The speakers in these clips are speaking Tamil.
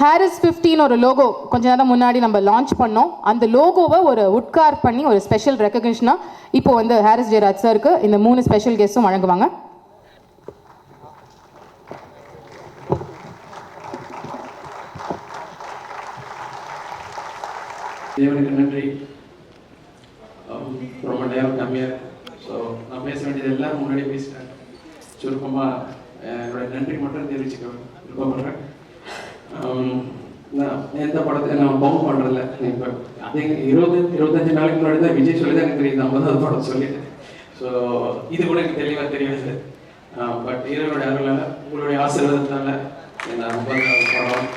ஹாரிஸ் 15 ஒரு லோகோ கொஞ்ச நேரம் முன்னாடி நம்ம லான்ச் பண்ணோம். அந்த லோகோவை ஒரு உட்கார் பண்ணி ஒரு ஸ்பெஷல் ரெக்கக்னிஷனாக இப்போ வந்து ஹாரிஸ் ஜெயராஜ் சாருக்கு இந்த 3 ஸ்பெஷல் கெஸ்ட்டும் வழங்குவாங்க. தேவனுக்கு நன்றி. ரொம்ப நேரம் கம்மியாக, ஸோ நான் பேச வேண்டியது எல்லாம் முன்னாடியே பேசிட்டேன். சுருக்கமாக என்னோட நன்றி மட்டும் தெரிவிச்சுக்க விருப்பப்படுறேன். நான் எந்த படத்தை நான் பவுன் பண்ணுறதில்ல. இப்போ அதே 20-25 நாளைக்கு முன்னாடி தான் விஜய் சொல்லி தான் எனக்கு தெரியுது 50வது படம் சொல்லிட்டு. ஸோ இது கூட எனக்கு தெளிவாக தெரியாது. பட் இவருடைய அருளால் உங்களுடைய ஆசீர்வாதத்தால் இந்த 50வது படம்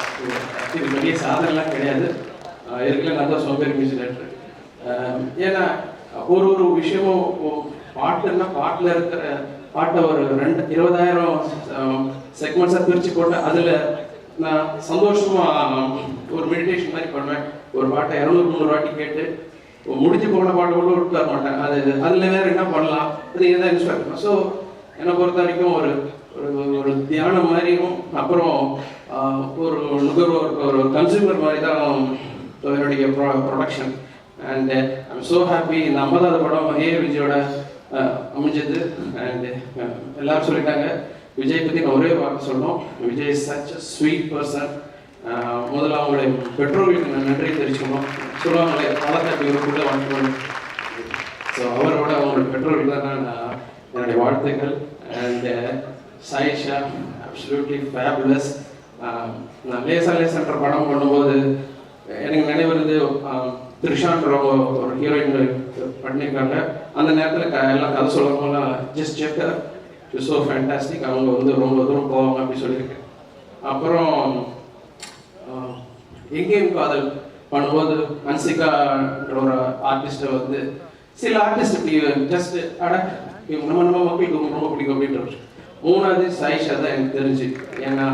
இது பெரிய சாதனைலாம் கிடையாது. இருக்குல்ல நான் தான் சோம்பேறி மியூசிக் டைரக்டர். ஏன்னா ஒரு விஷயமும் பாட்டுன்னா பாட்டில் இருக்கிற பாட்டை ஒரு 20,000 செக்மெண்ட்ஸாக பிரித்து போட்டு அதில் நான் சந்தோஷமாக ஒரு மெடிடேஷன் மாதிரி பண்ணுவேன். ஒரு பாட்டை 200-300 வாட்டி கேட்டு முடிஞ்சு போன பாட்டை கூட விட்டு வர மாட்டேன். அதில் வேறு என்ன பண்ணலாம் அது இதை இன்ஸ்பெக்ட் பண்ணேன். ஸோ என்னை பொறுத்த வரைக்கும் ஒரு தியானம் மாதிரியும் அப்புறம் ஒரு நுகர்வோர் ஒரு கன்சியூமர் மாதிரி தான் என்னுடைய production. And I'm so happy. இந்த 50வது படம் விஜயோட அமைஞ்சது. அண்ட் எல்லாரும் சொல்லிட்டாங்க விஜய் பற்றி நான் ஒரே வார்த்தை சொல்லணும். Vijay is such a sweet person. முதல்ல அவங்களுடைய பெற்றோர்களுக்கு நான் நன்றி தெரிவிச்சுக்கணும். சொல்லுவாங்களே பழத்தை கூட வாங்கிக்கணும். ஸோ அவரோட அவங்களுடைய பெற்றோர்களுக்கு தான் நான் என்னுடைய வாழ்த்துக்கள். And Sayyeshaa absolutely fabulous. நான் லேசான்ற படம் பண்ணும்போது எனக்கு நினைவிருந்து த்ரிஷான்றவங்க ஒரு ஹீரோயின் பண்ணியிருக்காங்க. அந்த நேரத்தில் எல்லாம் கதை சொல்லவங்கலாம் ஜஸ்ட் செக்கர் ஸோ ஃபேண்டாஸ்டிக். அவங்க வந்து ரொம்ப தூரம் போவாங்க அப்படி சொல்லியிருக்கேன். அப்புறம் எங்கேயும் காதல் பண்ணும்போது ஹன்சிகான்ற ஒரு ஆர்டிஸ்ட்டை வந்து சில ஆர்டிஸ்ட் இப்படி ஜஸ்ட் நம்ம மக்களுக்கு ரொம்ப பிடிக்கும் அப்படின்ற. 3வது சாயிஷா தான் எனக்கு தெரிஞ்சு. ஏன்னா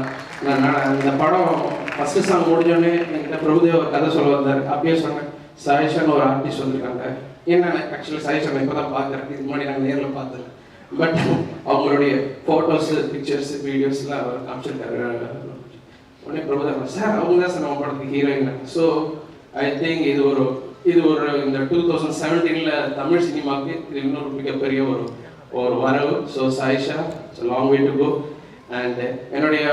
நான் இந்த படம் ஃபஸ்ட்டு சாங் முடிஞ்சோடனே என்கிட்ட பிரபுதேவ கதை சொல்ல வந்தார். அப்பயே சொன்னேன் சாயிஷான்னு ஒரு ஆர்டிஸ்ட் வந்திருக்காங்க. ஏன்னா ஆக்சுவலி சாயிஷா இப்போ தான் பார்க்குறேன். இதுக்கு முன்னாடி நாங்கள் நேரில் பார்த்தேன். பட் அவங்களுடைய ஃபோட்டோஸு பிக்சர்ஸு வீடியோஸ்லாம் அவர் காமிச்சிருக்காரு. உடனே பிரபுதேவா சார் அவங்க தான் சார் நம்ம படத்துக்கு ஹீரோயின். ஸோ ஐ திங்க் இது ஒரு இந்த 2017 தமிழ் சினிமாவுக்கு இது இன்னொரு மிகப்பெரிய ஒரு வரவு. So Sayyeshaa it's long way to go. And என்னுடைய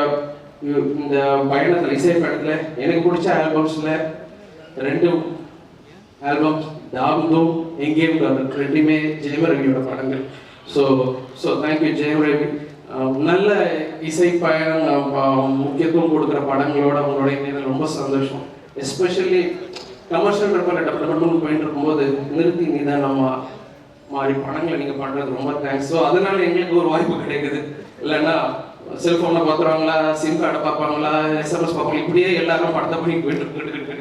இந்த பயணத்தில் இசை பயணத்தில் எனக்கு பிடிச்ச ஆல்பம்ஸில் 2 ஆல்பம்ஸ் தாம் எங்கேயும் 2மே ஜெயம் ரவியோட படங்கள். So thank you Jayam Ravi. நல்ல இசை பயணம் முக்கியத்துவம் கொடுக்குற படங்களோட உங்களோட இணையத்தில் ரொம்ப சந்தோஷம். எஸ்பெஷலி கமர்ஷியல் பேப்பரில் டெவலப்மெண்ட் போயிட்டு இருக்கும்போது நிறுத்தி நிதானமாக மாதிரி படங்களை நீங்கள் பண்ணுறது ரொம்ப தேங்க்ஸ். ஸோ அதனால் எங்களுக்கு ஒரு வாய்ப்பு கிடைக்குது. இல்லைன்னா செல்ஃபோனில் பார்க்குறவங்களா, சிம் கார்டை பார்ப்பாங்களா, SMS பார்ப்பாங்க, இப்படியே எல்லாரும் படத்தை பண்ணி போயிட்டு.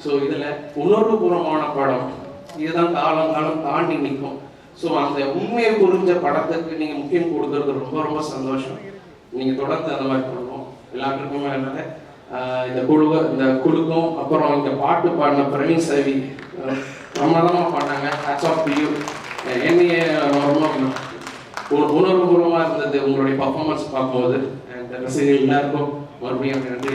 ஸோ இதில் உணர்வுபூர்வமான படம் இதுதான் காலம் தாண்டி நிற்கும். ஸோ அந்த உண்மையை புரிஞ்ச படத்துக்கு நீங்கள் முக்கியம் கொடுக்கறது ரொம்ப ரொம்ப சந்தோஷம். நீங்கள் தொடர்ந்து அந்த மாதிரி பண்ணணும். எல்லாத்துக்குமே என்னது இந்த குழுக்கும் அப்புறம் இந்த பாட்டு பாடின பிரவீன் சவி பிரமாதமாக பண்ணாங்க. Hats off to you. என்னையே ரொம்ப உணர்வுபூர்வமாக இருந்தது உங்களுடைய பர்ஃபார்மன்ஸ் பார்க்கும்போது. அந்த ரசிகர்கள் எல்லாருக்கும் மறுபடியும் நன்றி.